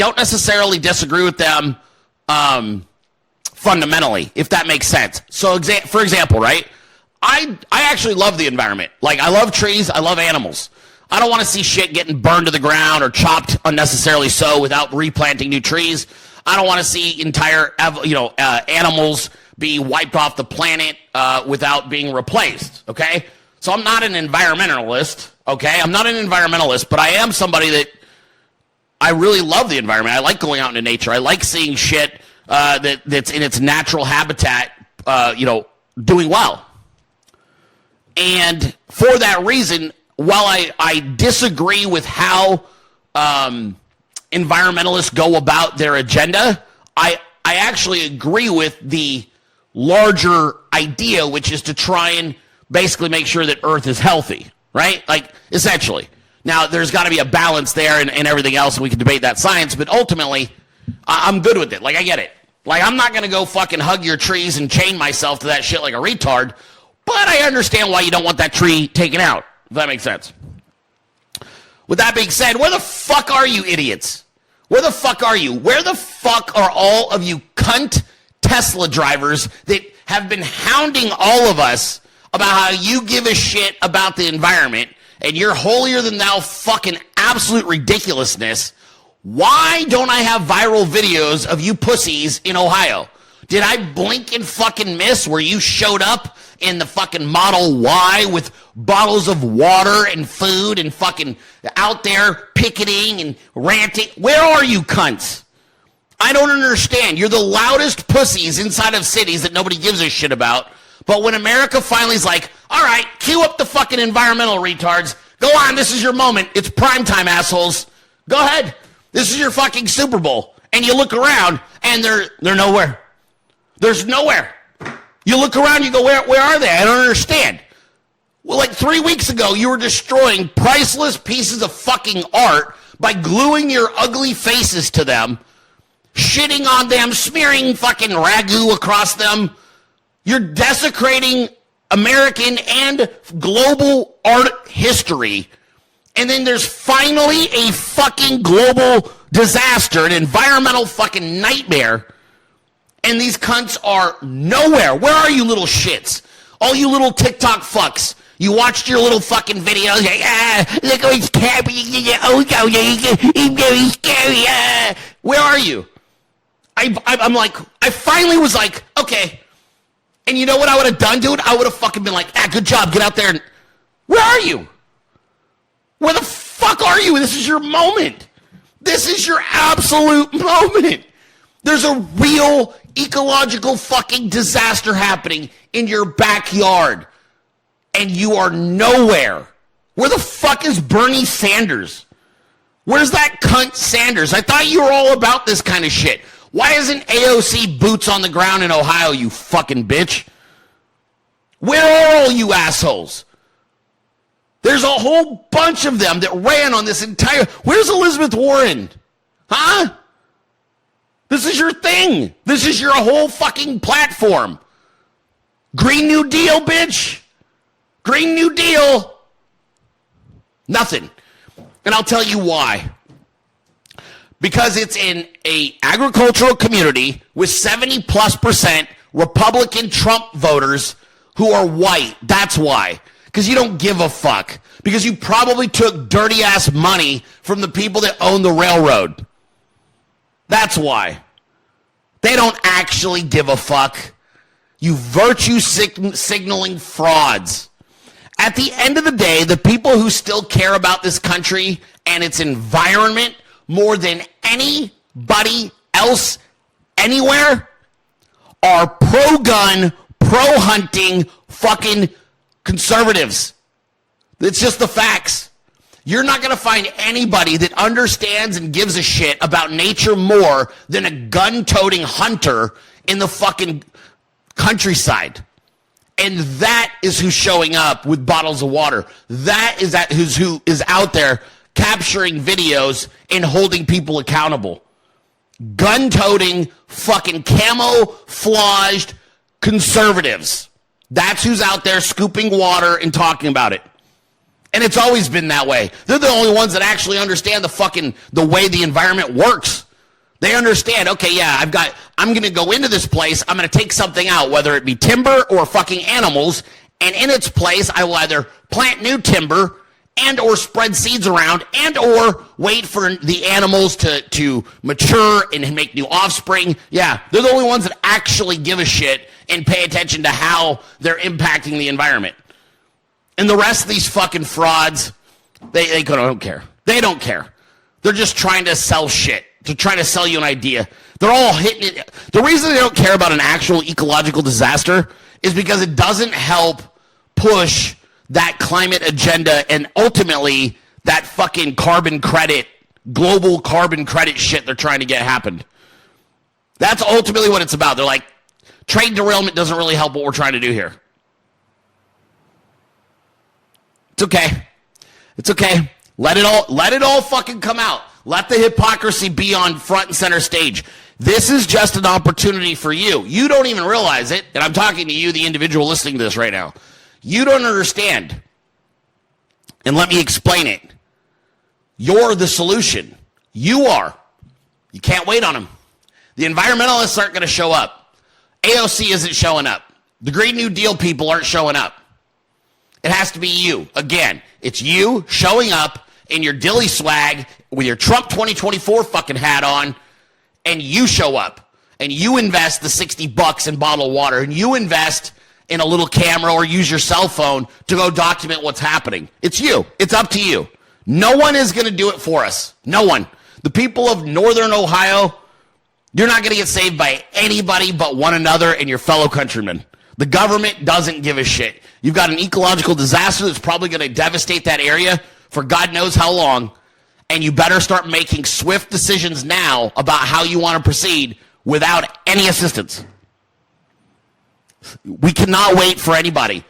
don't necessarily disagree with them fundamentally, if that makes sense. So, for example, right? I actually love the environment. Like, I love trees. I love animals. I don't want to see shit getting burned to the ground or chopped unnecessarily so without replanting new trees. I don't want to see entire animals be wiped off the planet without being replaced, okay? So I'm not an environmentalist, okay? I'm not an environmentalist, but I am somebody that I really love the environment. I like going out into nature. I like seeing shit that's in its natural habitat, doing well. And for that reason, while I disagree with how environmentalists go about their agenda, I actually agree with the larger idea, which is to try and basically make sure that Earth is healthy, right? Like, essentially. Now, there's got to be a balance there and everything else, and we can debate that science, but ultimately, I'm good with it. Like, I get it. Like, I'm not going to go fucking hug your trees and chain myself to that shit like a retard, but I understand why you don't want that tree taken out, if that makes sense. With that being said, where the fuck are you idiots? Where the fuck are you? Where the fuck are all of you cunt Tesla drivers that have been hounding all of us about how you give a shit about the environment and you're holier than thou fucking absolute ridiculousness? Why don't I have viral videos of you pussies in Ohio? Did I blink and fucking miss where you showed up in the fucking Model Y with bottles of water and food and fucking out there picketing and ranting? Where are you cunts? I don't understand. You're the loudest pussies inside of cities that nobody gives a shit about. But when America finally is like, all right, cue up the fucking environmental retards. Go on, this is your moment. It's prime time, assholes. Go ahead. This is your fucking Super Bowl. And you look around and they're nowhere. There's nowhere. You look around, you go, where are they? I don't understand. Well, like 3 weeks ago, you were destroying priceless pieces of fucking art by gluing your ugly faces to them, shitting on them, smearing fucking ragu across them. You're desecrating American and global art history. And then there's finally a fucking global disaster, an environmental fucking nightmare. And these cunts are nowhere. Where are you little shits? All you little TikTok fucks. You watched your little fucking videos. Look how he's scary. Oh, he's very scary. Where are you? I'm like, I finally was like, okay. And you know what I would have done, dude? I would have fucking been like, good job. Get out there. And where are you? Where the fuck are you? This is your moment. This is your absolute moment. There's a real ecological fucking disaster happening in your backyard. And you are nowhere. Where the fuck is Bernie Sanders? Where's that cunt Sanders? I thought you were all about this kind of shit. Why isn't AOC boots on the ground in Ohio, you fucking bitch? Where are all you assholes? There's a whole bunch of them that ran on this entire... Where's Elizabeth Warren? Huh? This is your thing. This is your whole fucking platform. Green New Deal, bitch. Green New Deal. Nothing. And I'll tell you why. Because it's in a agricultural community with 70+% Republican Trump voters who are white. That's why. Because you don't give a fuck. Because you probably took dirty ass money from the people that own the railroad. That's why. They don't actually give a fuck. You virtue signaling frauds. At the end of the day, the people who still care about this country and its environment more than anybody else anywhere are pro-gun, pro-hunting fucking conservatives. It's just the facts. You're not going to find anybody that understands and gives a shit about nature more than a gun-toting hunter in the fucking countryside. And that is who's showing up with bottles of water. That is who is out there capturing videos and holding people accountable. Gun-toting, fucking camouflaged conservatives. That's who's out there scooping water and talking about it. And it's always been that way. They're the only ones that actually understand the way the environment works. They understand, okay, yeah, I'm going to go into this place. I'm going to take something out, whether it be timber or fucking animals. And in its place, I will either plant new timber and or spread seeds around and or wait for the animals to mature and make new offspring. Yeah, they're the only ones that actually give a shit and pay attention to how they're impacting the environment. And the rest of these fucking frauds, they don't care. They don't care. They're just trying to sell shit. They're trying to sell you an idea. They're all hitting it. The reason they don't care about an actual ecological disaster is because it doesn't help push that climate agenda and ultimately that fucking carbon credit, global carbon credit shit they're trying to get happened. That's ultimately what it's about. They're like, trade derailment doesn't really help what we're trying to do here. It's okay. It's okay. Let it all fucking come out. Let the hypocrisy be on front and center stage. This is just an opportunity for you. You don't even realize it, and I'm talking to you, the individual listening to this right now. You don't understand. And let me explain it. You're the solution. You are. You can't wait on them. The environmentalists aren't going to show up. AOC isn't showing up. The Green New Deal people aren't showing up. It has to be you. Again, it's you showing up in your Dilley swag with your Trump 2024 fucking hat on, and you show up and you invest the $60 in bottled water, and you invest in a little camera or use your cell phone to go document what's happening. It's you. It's up to you. No one is going to do it for us. No one. The people of Northern Ohio, you're not going to get saved by anybody but one another and your fellow countrymen. The government doesn't give a shit. You've got an ecological disaster that's probably going to devastate that area for God knows how long, and you better start making swift decisions now about how you want to proceed without any assistance. We cannot wait for anybody.